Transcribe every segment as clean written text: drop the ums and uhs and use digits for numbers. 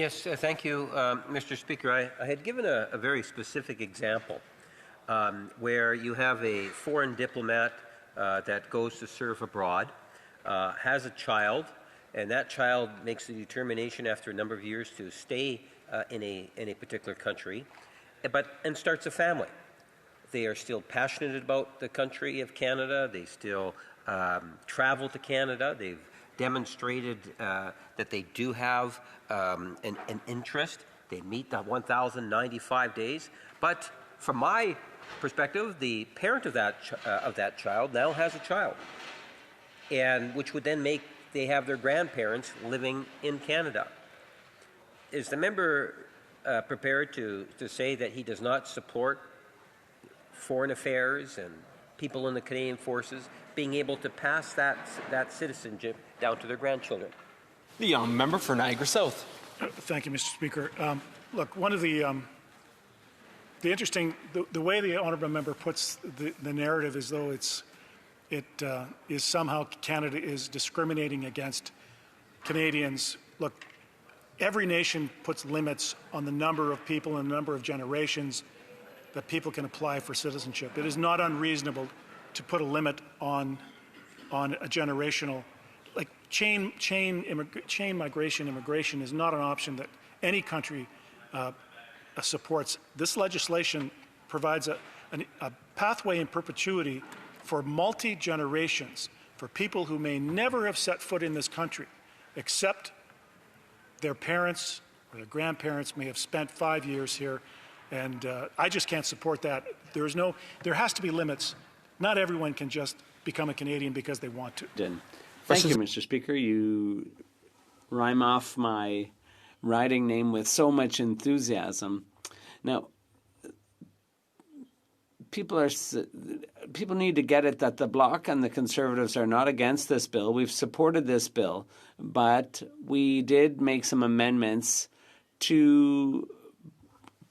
Yes, thank you, Mr. Speaker. I had given a very specific example where you have a foreign diplomat that goes to serve abroad, has a child, and that child makes the determination after a number of years to stay in a particular country, and starts a family. They are still passionate about the country of Canada. They still travel to Canada. They've demonstrated that they do have an interest. They meet the 1,095 days. But from my perspective, the parent of that child now has a child, and which would then make they have their grandparents living in Canada. Is the member prepared to say that he does not support foreign affairs and people in the Canadian Forces being able to pass that citizenship down to their grandchildren? The member for Niagara South. Thank you, Mr. Speaker. Look, one of the interesting, the way the honourable member puts the narrative as though it is somehow Canada is discriminating against Canadians. Look, every nation puts limits on the number of people and the number of generations that people can apply for citizenship. It is not unreasonable to put a limit on a generational, like chain migration. Immigration is not an option that any country supports. This legislation provides a pathway in perpetuity for multi-generations, for people who may never have set foot in this country, except their parents or their grandparents may have spent 5 years here. And I just can't support that. There has to be limits. Not everyone can just become a Canadian because they want to. Thank you, Mr. Speaker. You rhyme off my riding name with so much enthusiasm. Now, people need to get it that the Bloc and the Conservatives are not against this bill. We've supported this bill, but we did make some amendments to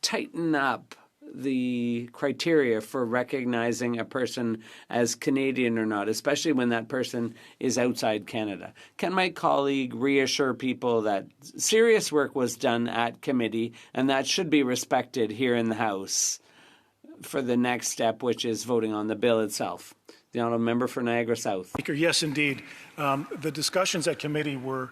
tighten up the criteria for recognizing a person as Canadian or not, especially when that person is outside Canada. Can my colleague reassure people that serious work was done at committee and that should be respected here in the House for the next step, which is voting on the bill itself? The honourable member for Niagara South. Speaker, yes, indeed. The discussions at committee were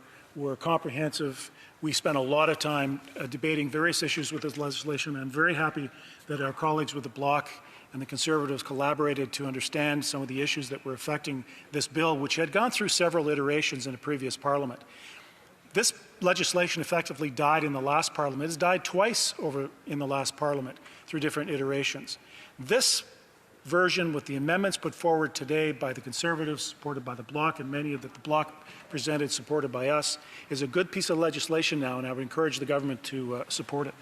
comprehensive. We spent a lot of time debating various issues with this legislation. I'm very happy that our colleagues with the Bloc and the Conservatives collaborated to understand some of the issues that were affecting this bill, which had gone through several iterations in a previous parliament. This legislation effectively died in the last parliament. It's died twice in the last parliament through different iterations. This version, with the amendments put forward today by the Conservatives, supported by the Bloc, and many of the Bloc presented, supported by us, is a good piece of legislation now, and I would encourage the government to support it.